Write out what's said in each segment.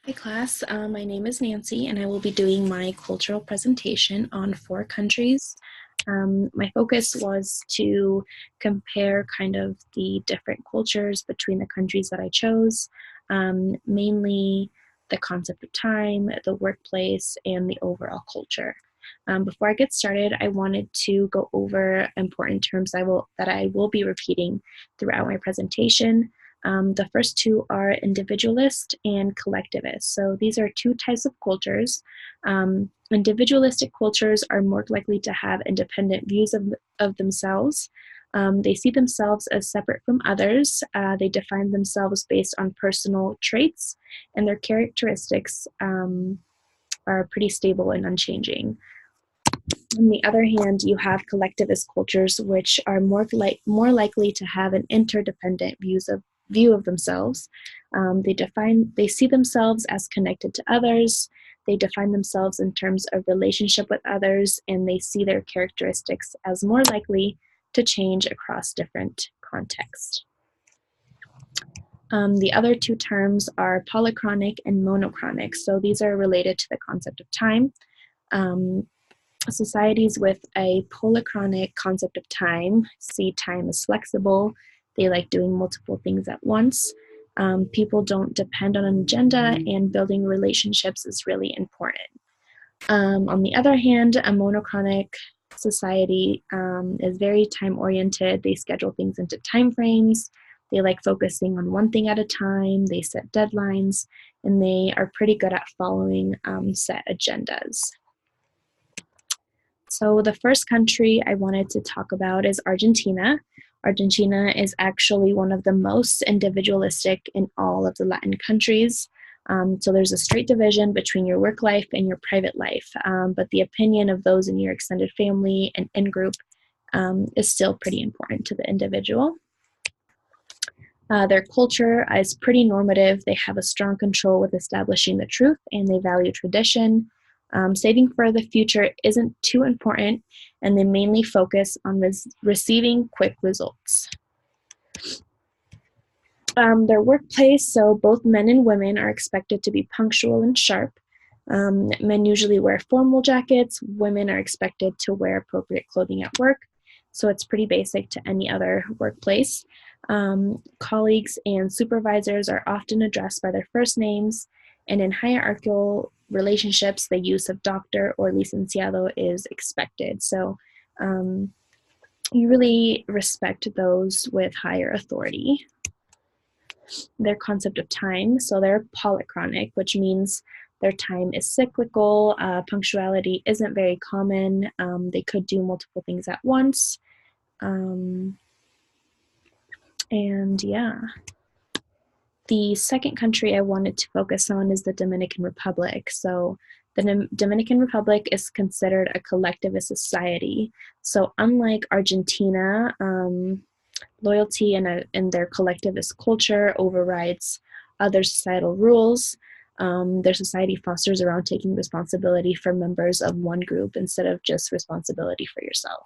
Hi class, my name is Nancy and I will be doing my cultural presentation on 4 countries. My focus was to compare kind of the different cultures between the countries that I chose, mainly the concept of time, the workplace, and the overall culture. Before I get started, I wanted to go over important terms that I will be repeating throughout my presentation. The first two are individualist and collectivist. So these are two types of cultures. Individualistic cultures are more likely to have independent views of themselves. They see themselves as separate from others. They define themselves based on personal traits, and their characteristics are pretty stable and unchanging. On the other hand, you have collectivist cultures, which are more likely to have an interdependent view of themselves. They see themselves as connected to others. They define themselves in terms of relationship with others, and they see their characteristics as more likely to change across different contexts. The other two terms are polychronic and monochronic. So these are related to the concept of time. Societies with a polychronic concept of time see time as flexible. They like doing multiple things at once. People don't depend on an agenda, and building relationships is really important. On the other hand, a monochronic society is very time oriented. They schedule things into time frames. They like focusing on one thing at a time. They set deadlines, and they are pretty good at following set agendas. So the first country I wanted to talk about is Argentina. Argentina is actually one of the most individualistic in all of the Latin countries. So there's a straight division between your work life and your private life, but the opinion of those in your extended family and in-group is still pretty important to the individual. Their culture is pretty normative. They have a strong control with establishing the truth, and they value tradition. Saving for the future isn't too important, and they mainly focus on receiving quick results. Their workplace, so both men and women are expected to be punctual and sharp. Men usually wear formal jackets. Women are expected to wear appropriate clothing at work. So it's pretty basic to any other workplace. Colleagues and supervisors are often addressed by their first names, and in hierarchical relationships, the use of doctor or licenciado is expected. So you really respect those with higher authority. Their concept of time, so they're polychronic, which means their time is cyclical. Punctuality isn't very common. They could do multiple things at once. And yeah. The second country I wanted to focus on is the Dominican Republic. So the Dominican Republic is considered a collectivist society. So unlike Argentina, loyalty in their collectivist culture overrides other societal rules. Their society fosters around taking responsibility for members of one group instead of just responsibility for yourself.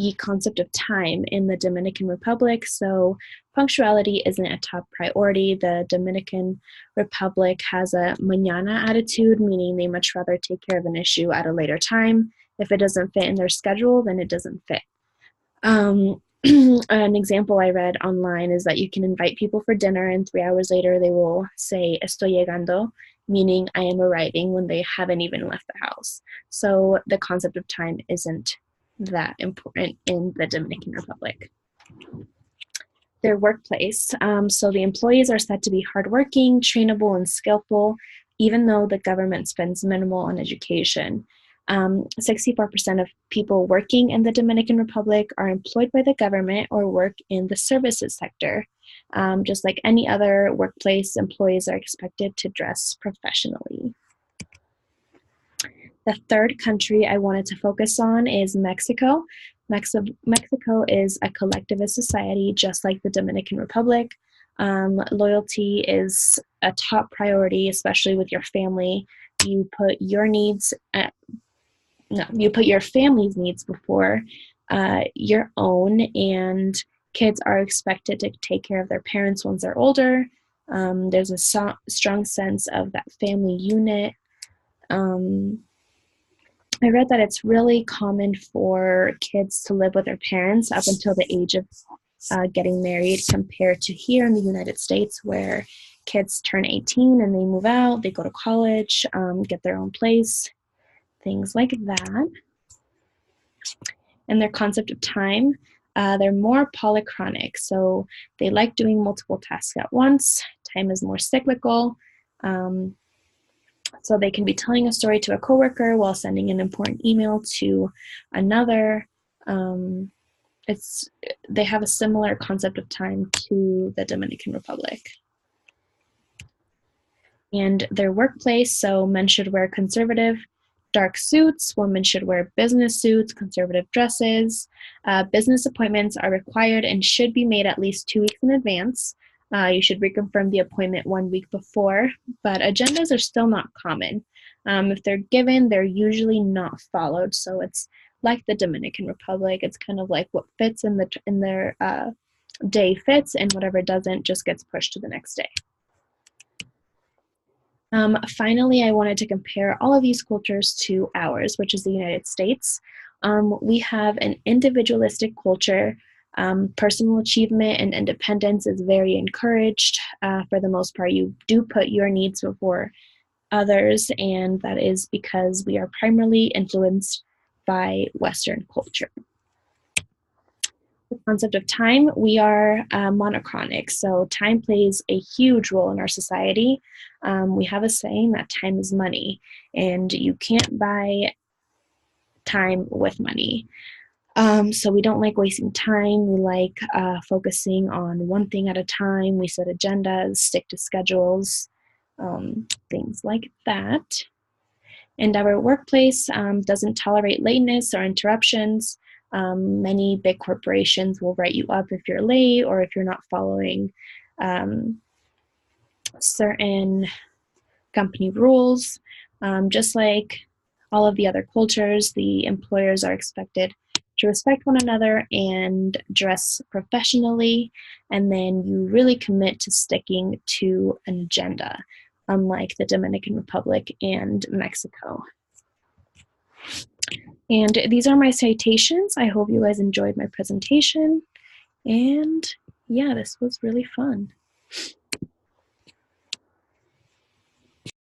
The concept of time in the Dominican Republic. So punctuality isn't a top priority. The Dominican Republic has a mañana attitude, meaning they much rather take care of an issue at a later time. If it doesn't fit in their schedule, then it doesn't fit. An example I read online is that you can invite people for dinner, and 3 hours later they will say estoy llegando, meaning I am arriving, when they haven't even left the house. So the concept of time isn't that important in the Dominican Republic. Their workplace. So the employees are said to be hardworking, trainable, and skillful, even though the government spends minimal on education. 64% of people working in the Dominican Republic are employed by the government or work in the services sector. Just like any other workplace, employees are expected to dress professionally. The third country I wanted to focus on is Mexico. Mexico is a collectivist society, just like the Dominican Republic. Loyalty is a top priority, especially with your family. You put your family's needs before your own, and kids are expected to take care of their parents once they're older. There's a strong sense of that family unit. I read that it's really common for kids to live with their parents up until the age of getting married, compared to here in the United States, where kids turn 18 and they move out, they go to college, get their own place, things like that. And their concept of time, they're more polychronic, so they like doing multiple tasks at once. Time is more cyclical. So they can be telling a story to a coworker while sending an important email to another. They have a similar concept of time to the Dominican Republic. And their workplace, so men should wear conservative dark suits, women should wear business suits, conservative dresses. Business appointments are required and should be made at least 2 weeks in advance. You should reconfirm the appointment 1 week before, but agendas are still not common. If they're given, they're usually not followed. So it's like the Dominican Republic. It's kind of like what fits in their day fits, and whatever doesn't just gets pushed to the next day. Finally, I wanted to compare all of these cultures to ours, which is the United States. We have an individualistic culture. Personal achievement and independence is very encouraged. For the most part, you do put your needs before others, and that is because we are primarily influenced by Western culture. The concept of time, we are monochronic, so time plays a huge role in our society. We have a saying that time is money, and you can't buy time with money. So we don't like wasting time. We like focusing on one thing at a time. We set agendas, stick to schedules, things like that. And our workplace doesn't tolerate lateness or interruptions. Many big corporations will write you up if you're late or if you're not following certain company rules. Just like all of the other cultures, the employers are expected to respect one another and dress professionally, and then you really commit to sticking to an agenda, unlike the Dominican Republic and Mexico. And these are my citations. I hope you guys enjoyed my presentation. And yeah, this was really fun.